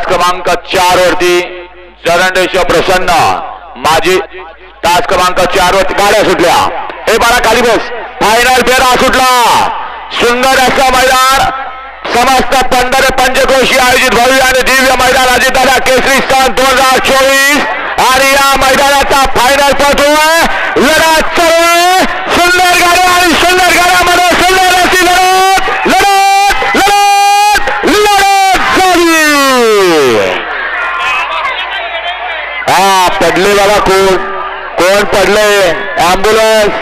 तास क्रमांक 4 वरती जरंडेश्वर प्रसन्न माझी तास क्रमांक 4 वरती गाड्या सुटल्या। हे बाळा खाली बस। फायनल फेरा सुटला। सुंदर असं मैदान समस्त पंचक्रोशी आयोजित भव्य आणि दिव्य मैदान अजितदादा केसरी सन 2024 आणि या मैदानाचा फायनल पटतोय। लढत चालू। सुंदर गाड्या आणि सुंदर गाड्यामध्ये सुंदर अशी लढत लढत लढत लढत झाली। हा पडले बाबा कोण पडले? ॲम्ब्युलन्स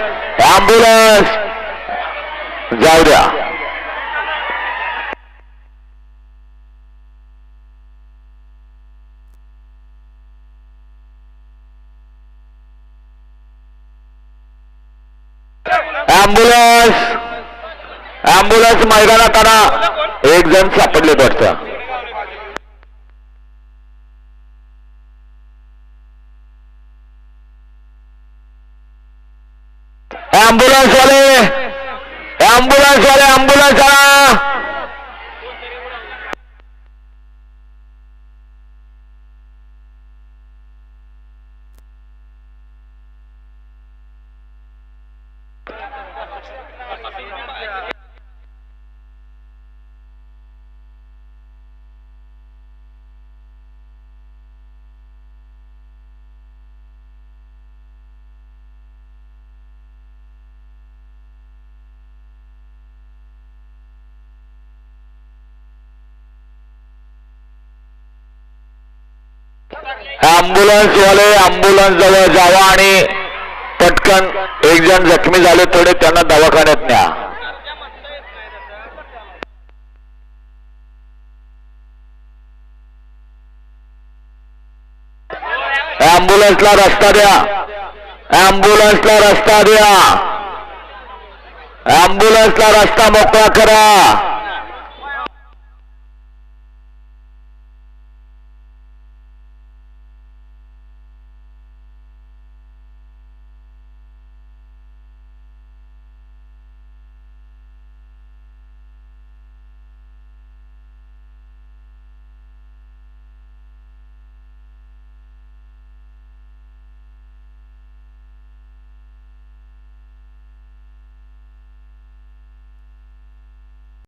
जाऊ द्या। ॲम्ब्युलन्स मैदानात आणा। एक जण सापडले वाटतं। ॲम्ब्युलन्स वाले ॲम्ब्युलन्स आणा। ॲम्ब्युलन्स जवळ जावा आणि पटकन एक जण जखमी झाले थोडे त्यांना दवाखान्यात न्या। ॲम्ब्युलन्सला रस्ता द्या। ॲम्ब्युलन्सला रस्ता द्या। ॲम्ब्युलन्सला रस्ता मोकळा करा।